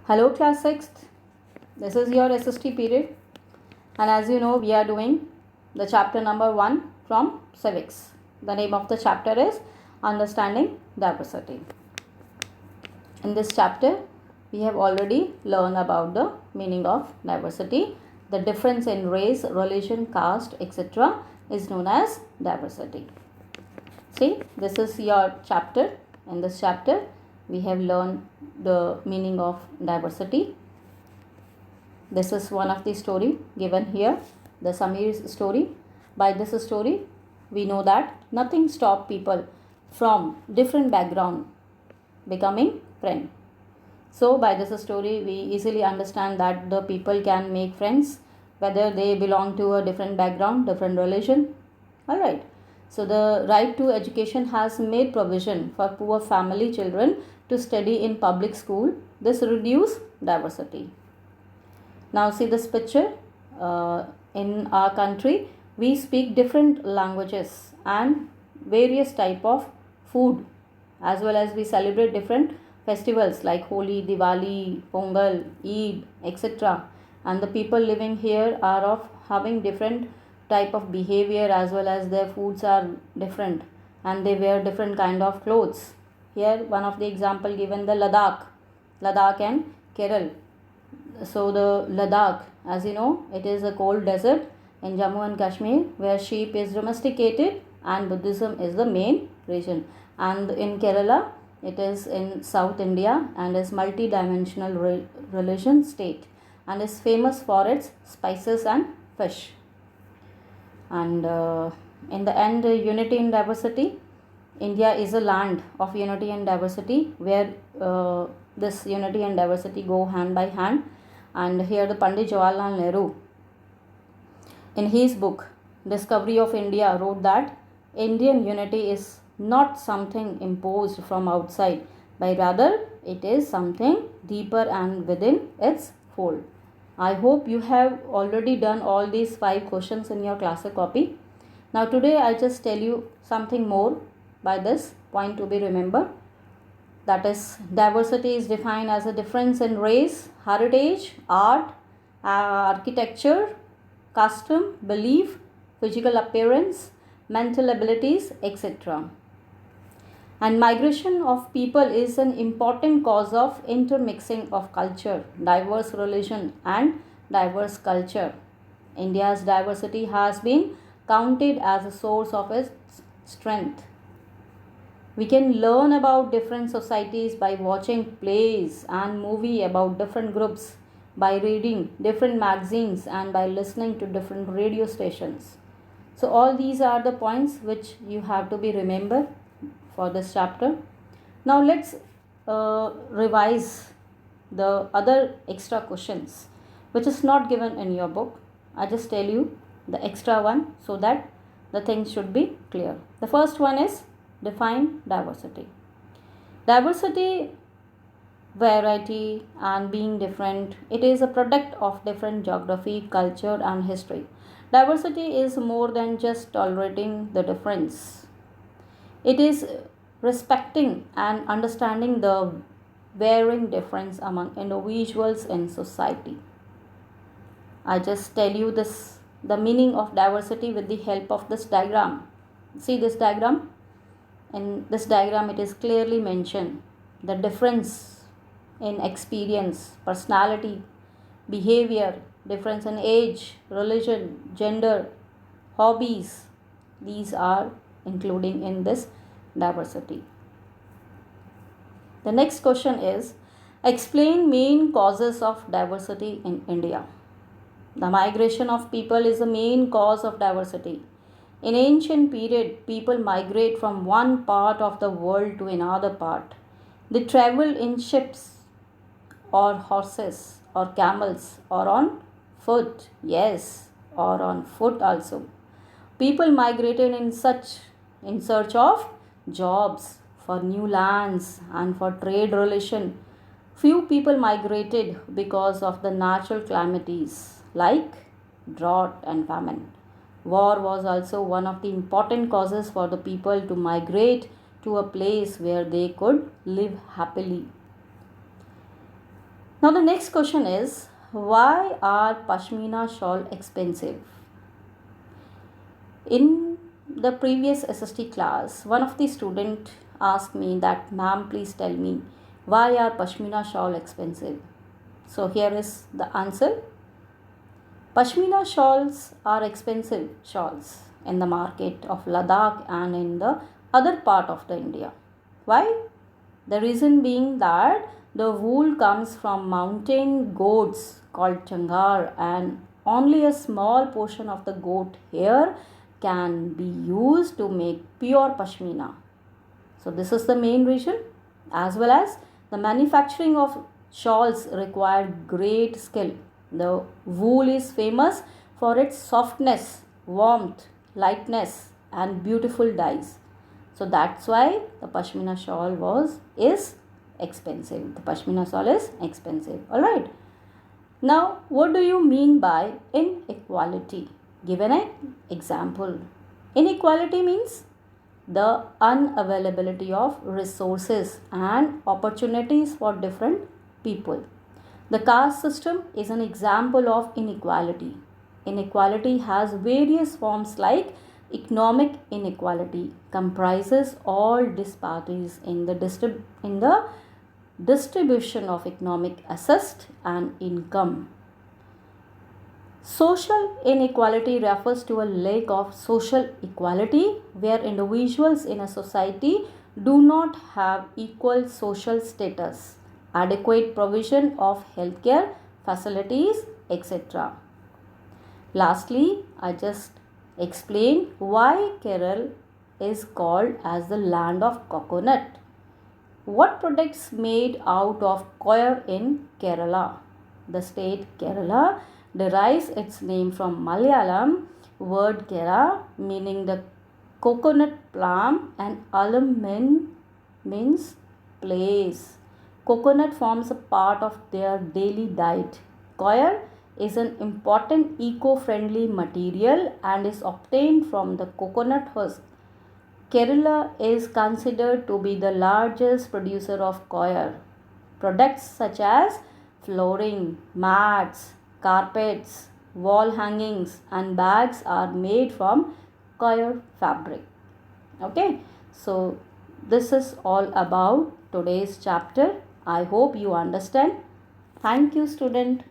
Hello class 6th, this is your SST period, and as you know we are doing the chapter number 1 from civics. The name of the chapter is Understanding Diversity. In this chapter we have already learned about the meaning of diversity. The difference in race, religion, caste, etc. is known as diversity. See, this is your chapter. In this chapter we have learned the meaning of diversity. This is one of the story given here, the Samir's story. By this story we know that nothing stops people from different background becoming friend. So by this story we easily understand that the people can make friends whether they belong to a different background, different religion. Alright. So the right to education has made provision for poor family children to study in public school. This reduces diversity. Now see this picture. In our country we speak different languages and various type of food, as well as we celebrate different festivals like Holi, Diwali, Pongal, Eid, etc. And the people living here are of having different type of behavior, as well as their foods are different and they wear different kind of clothes. Here one of the example given, the Ladakh and Kerala. So the Ladakh, as you know, it is a cold desert in Jammu and Kashmir where sheep is domesticated and Buddhism is the main religion. And in Kerala, it is in South India and is multi-dimensional religion state and is famous for its spices and fish. And in the end, unity in diversity. India is a land of unity and diversity where this unity and diversity go hand by hand. And here the Pandit Jawaharlal Nehru, in his book Discovery of India, wrote that Indian unity is not something imposed from outside, but rather it is something deeper and within its fold. I hope you have already done all these 5 questions in your classic copy. Now today I just tell you something more by this point to be remembered. That is, diversity is defined as a difference in race, heritage, art, architecture, custom, belief, physical appearance, mental abilities, etc. And migration of people is an important cause of intermixing of culture, diverse religion and diverse culture. India's diversity has been counted as a source of its strength. We can learn about different societies by watching plays and movie about different groups, by reading different magazines and by listening to different radio stations. So all these are the points which you have to be remembered for this chapter. Now let's revise the other extra questions which is not given in your book. I just tell you the extra one so that the things should be clear. The first one is define diversity. Diversity, variety and being different, it is a product of different geography, culture and history. Diversity is more than just tolerating the difference. It is respecting and understanding the varying difference among individuals in society. I just tell you this, the meaning of diversity with the help of this diagram. See this diagram? In this diagram it is clearly mentioned the difference in experience, personality, behavior, difference in age, religion, gender, hobbies. These are including in this diversity. The next question is, explain main causes of diversity in India. The migration of people is the main cause of diversity. In ancient period, people migrate from one part of the world to another part. They travel in ships or horses or camels or on foot. Yes, or on foot also. People migrated in search of jobs, for new lands and for trade relation. Few people migrated because of the natural calamities like drought and famine. War was also one of the important causes for the people to migrate to a place where they could live happily. Now the next question is, why are Pashmina shawl expensive? In the previous SST class, one of the student asked me that, ma'am, please tell me, why are Pashmina shawl expensive? So here is the answer. Pashmina shawls are expensive shawls in the market of Ladakh and in the other part of the India. Why? The reason being that the wool comes from mountain goats called changar, and only a small portion of the goat hair can be used to make pure pashmina. So this is the main reason, as well as the manufacturing of shawls require great skill. The wool is famous for its softness, warmth, lightness, and beautiful dyes. So that's why the pashmina shawl is expensive. The pashmina shawl is expensive. Alright. Now, what do you mean by inequality? Given an example. Inequality means the unavailability of resources and opportunities for different people. The caste system is an example of inequality. Inequality has various forms like economic inequality comprises all disparities in the distribution of economic assets and income. Social inequality refers to a lack of social equality where individuals in a society do not have equal social status, adequate provision of healthcare facilities, etc. Lastly, I just explain why Kerala is called as the land of coconut. What products made out of coir in Kerala? The state Kerala derives its name from Malayalam word kera, meaning the coconut palm, and alam means place. Coconut forms a part of their daily diet. Coir is an important eco-friendly material and is obtained from the coconut husk. Kerala is considered to be the largest producer of coir. Products such as flooring, mats, carpets, wall hangings, and bags are made from coir fabric. Okay, so this is all about today's chapter. I hope you understand. Thank you, student.